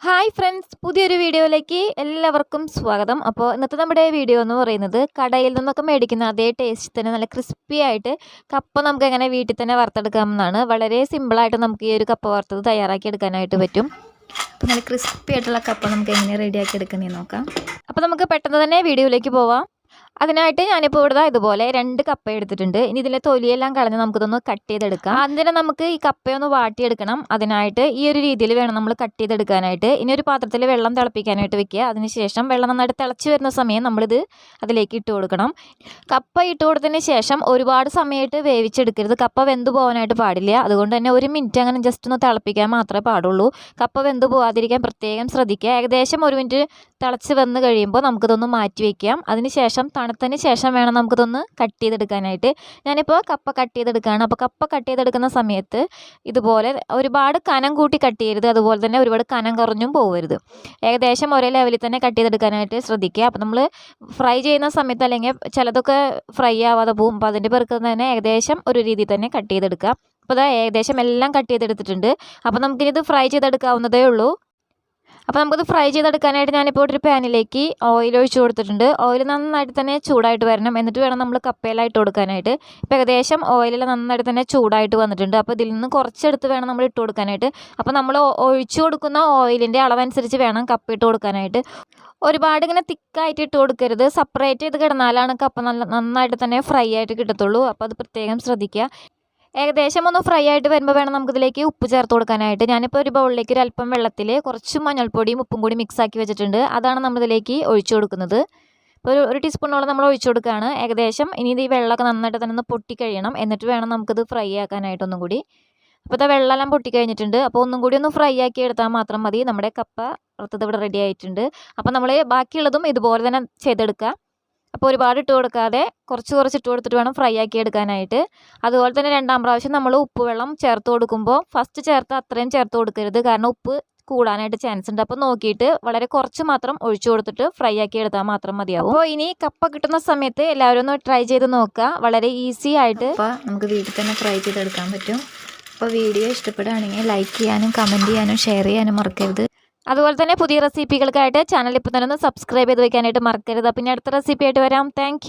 Hi friends, പുതിയൊരു വീഡിയോയിലേക്ക് എല്ലാവർക്കും സ്വാഗതം. അപ്പോൾ ഇന്നത്തെ നമ്മുടെ വീഡിയോ എന്ന് പറയുന്നത് കടയിൽ നിന്നൊക്കെ മേടിക്കുന്ന അതേ ടേസ്റ്റ് തന്നെ നല്ല ക്രിസ്പി ആയിട്ട് കപ്പ നമുക്ക് എങ്ങനെ വീട്ടിൽ തന്നെ വറുത്തെടുക്കാമെന്നാണ്. വളരെ സിമ്പിളായിട്ട് നമുക്ക് ഈ ഒരു കപ്പ വറുത്തത് തയ്യാറാക്കി എടുക്കാനായിട്ട് പറ്റും. അപ്പോൾ നല്ല ക്രിസ്പി ആയിട്ടുള്ള കപ്പ നമുക്ക് എങ്ങനെ റെഡിയാക്കി എടുക്കുന്നതെന്ന് നോക്കാം. അപ്പോൾ നമുക്ക് പെട്ടെന്ന് തന്നെ വീഡിയോയിലേക്ക് പോവാം. അതിനായിട്ട് ഞാനിപ്പോൾ ഇവിടെ ഇതുപോലെ 2 കപ്പ എടുത്തിട്ടുണ്ട്. ഇനി ഇതിലെ തൊലിയെല്ലാം കളഞ്ഞ് നമുക്കിതൊന്ന് കട്ട് ചെയ്തെടുക്കാം. ആദ്യം നമുക്ക് ഈ കപ്പയൊന്ന് വാട്ടിയെടുക്കണം. അതിനായിട്ട് ഈ ഒരു രീതിയിൽ വേണം നമ്മൾ കട്ട് ചെയ്തെടുക്കാനായിട്ട്. ഇനി ഒരു പാത്രത്തിൽ വെള്ളം തിളപ്പിക്കാനായിട്ട് വെക്കുക. അതിനുശേഷം വെള്ളം നന്നായിട്ട് തിളച്ച് വരുന്ന സമയം നമ്മളിത് അതിലേക്ക് ഇട്ട് കൊടുക്കണം. കപ്പ ഇട്ട് കൊടുത്തതിന് ശേഷം ഒരുപാട് സമയമായിട്ട് വേവിച്ചെടുക്കരുത്. കപ്പ വെന്ത് പോകാനായിട്ട് പാടില്ല. അതുകൊണ്ട് തന്നെ 1 മിനിറ്റ് അങ്ങനെ ജസ്റ്റ് ഒന്ന് തിളപ്പിക്കാൻ മാത്രമേ പാടുള്ളൂ. കപ്പ വെന്ത് പോകാതിരിക്കാൻ പ്രത്യേകം ശ്രദ്ധിക്കുക. ഏകദേശം 1 മിനിറ്റ് തിളച്ച് വന്ന് കഴിയുമ്പോൾ നമുക്കിതൊന്ന് മാറ്റി വയ്ക്കാം. അതിനുശേഷം തണുത്തതിന് ശേഷം വേണം നമുക്കിതൊന്ന് കട്ട് ചെയ്തെടുക്കാനായിട്ട്. ഞാനിപ്പോൾ കപ്പ കട്ട് ചെയ്തെടുക്കുകയാണ്. അപ്പോൾ കപ്പ കട്ട് ചെയ്തെടുക്കുന്ന സമയത്ത് ഇതുപോലെ ഒരുപാട് കനം കൂട്ടി കട്ട് ചെയ്യരുത്. അതുപോലെ തന്നെ ഒരുപാട് കനം കുറഞ്ഞും പോകരുത്. ഏകദേശം ഒരേ ലെവലിൽ തന്നെ കട്ട് ചെയ്തെടുക്കാനായിട്ട് ശ്രദ്ധിക്കുക. അപ്പോൾ നമ്മൾ ഫ്രൈ ചെയ്യുന്ന സമയത്ത് അല്ലെങ്കിൽ ചിലതൊക്കെ ഫ്രൈ ആവാതെ പോകും. അപ്പോൾ അതിൻ്റെ പേർക്ക് തന്നെ ഏകദേശം ഒരു രീതിയിൽ തന്നെ കട്ട് ചെയ്തെടുക്കുക. അപ്പോൾ അത് ഏകദേശം എല്ലാം കട്ട് ചെയ്തെടുത്തിട്ടുണ്ട്. അപ്പോൾ നമുക്കിത് ഫ്രൈ ചെയ്തെടുക്കാവുന്നതേ ഉള്ളൂ. അപ്പോൾ നമുക്കത് ഫ്രൈ ചെയ്തെടുക്കാനായിട്ട് ഞാനിപ്പോൾ ഒരു പാനിലേക്ക് ഓയിൽ ഒഴിച്ച് കൊടുത്തിട്ടുണ്ട്. ഓയിൽ നന്നായിട്ട് തന്നെ ചൂടായിട്ട് വരണം. എന്നിട്ട് വേണം നമ്മൾ കപ്പയെല്ലാം ഇട്ട് കൊടുക്കാനായിട്ട്. ഇപ്പോൾ ഏകദേശം ഓയിലെല്ലാം നന്നായിട്ട് തന്നെ ചൂടായിട്ട് വന്നിട്ടുണ്ട്. അപ്പോൾ ഇതിൽ നിന്ന് കുറച്ചെടുത്ത് വേണം നമ്മൾ ഇട്ട് കൊടുക്കാനായിട്ട്. അപ്പോൾ നമ്മൾ ഒഴിച്ചു കൊടുക്കുന്ന ഓയിലിൻ്റെ അളവനുസരിച്ച് വേണം കപ്പ ഇട്ട് കൊടുക്കാനായിട്ട്. ഒരുപാട് ഇങ്ങനെ തിക്കായിട്ട് ഇട്ട് കൊടുക്കരുത്. സെപ്പറേറ്റ് ചെയ്ത് കിടന്നാലാണ് കപ്പ നന്നായിട്ട് തന്നെ ഫ്രൈ ആയിട്ട് കിട്ടത്തുള്ളൂ. അപ്പോൾ അത് പ്രത്യേകം ശ്രദ്ധിക്കുക. ഏകദേശം ഒന്ന് ഫ്രൈ ആയിട്ട് വരുമ്പോൾ വേണം നമുക്കിതിലേക്ക് ഉപ്പ് ചേർത്ത് കൊടുക്കാനായിട്ട്. ഞാനിപ്പോൾ ഒരു ബൗളിലേക്ക് ഒരു അല്പം വെള്ളത്തിൽ കുറച്ച് മഞ്ഞൾപ്പൊടിയും ഉപ്പും കൂടി മിക്സാക്കി വെച്ചിട്ടുണ്ട്. അതാണ് നമ്മളിതിലേക്ക് ഒഴിച്ചു കൊടുക്കുന്നത്. ഇപ്പോൾ ഒരു ടീസ്പൂണോളം നമ്മൾ ഒഴിച്ചു കൊടുക്കുകയാണ്. ഏകദേശം ഇനി ഇത് ഈ വെള്ളമൊക്കെ നന്നായിട്ട് തന്നെ ഒന്ന് പൊട്ടിക്കഴിയണം. എന്നിട്ട് വേണം നമുക്കിത് ഫ്രൈ ആക്കാനായിട്ടൊന്നും കൂടി. അപ്പോൾ ഇത് വെള്ളമെല്ലാം പൊട്ടിക്കഴിഞ്ഞിട്ടുണ്ട്. അപ്പോൾ ഒന്നും കൂടി ഒന്ന് ഫ്രൈ ആക്കി എടുത്താൽ മാത്രം മതി. നമ്മുടെ കപ്പ വറുത്തത് ഇവിടെ റെഡി ആയിട്ടുണ്ട്. അപ്പോൾ നമ്മൾ ബാക്കിയുള്ളതും ഇതുപോലെ തന്നെ ചെയ്തെടുക്കുക. അപ്പോൾ ഒരുപാട് ഇട്ട് കൊടുക്കാതെ കുറച്ച് ഇട്ട് കൊടുത്തിട്ട് വേണം ഫ്രൈ ആക്കി എടുക്കാനായിട്ട്. അതുപോലെ തന്നെ 2ാം പ്രാവശ്യം നമ്മൾ ഉപ്പ് വെള്ളം ചേർത്ത് കൊടുക്കുമ്പോൾ ഫസ്റ്റ് ചേർത്ത് അത്രയും ചേർത്ത് കൊടുക്കരുത്. കാരണം ഉപ്പ് കൂടാനായിട്ട് ചാൻസ് ഉണ്ട്. അപ്പോൾ നോക്കിയിട്ട് വളരെ കുറച്ച് മാത്രം ഒഴിച്ചു കൊടുത്തിട്ട് ഫ്രൈ ആക്കി എടുത്താൽ മാത്രം മതിയാവും. അപ്പോൾ ഇനി കപ്പ കിട്ടുന്ന സമയത്ത് എല്ലാവരും ഒന്ന് ട്രൈ ചെയ്ത് നോക്കുക. വളരെ ഈസി ആയിട്ട് നമുക്ക് വീട്ടിൽ തന്നെ ഫ്രൈ ചെയ്തെടുക്കാൻ പറ്റും. അപ്പോൾ വീഡിയോ ഇഷ്ടപ്പെടുകയാണെങ്കിൽ ലൈക്ക് ചെയ്യാനും കമൻറ്റ് ചെയ്യാനും ഷെയർ ചെയ്യാനും മറക്കരുത്. അതുപോലെ തന്നെ പുതിയ റെസിപ്പികൾക്കായിട്ട് ചാനൽ ഇപ്പോൾ തന്നെ ഒന്ന് സബ്സ്ക്രൈബ് ചെയ്ത് വയ്ക്കാനായിട്ട് മറക്കരുത്. പിന്നെ അടുത്ത റെസിപ്പി ആയിട്ട് വരാം. താങ്ക്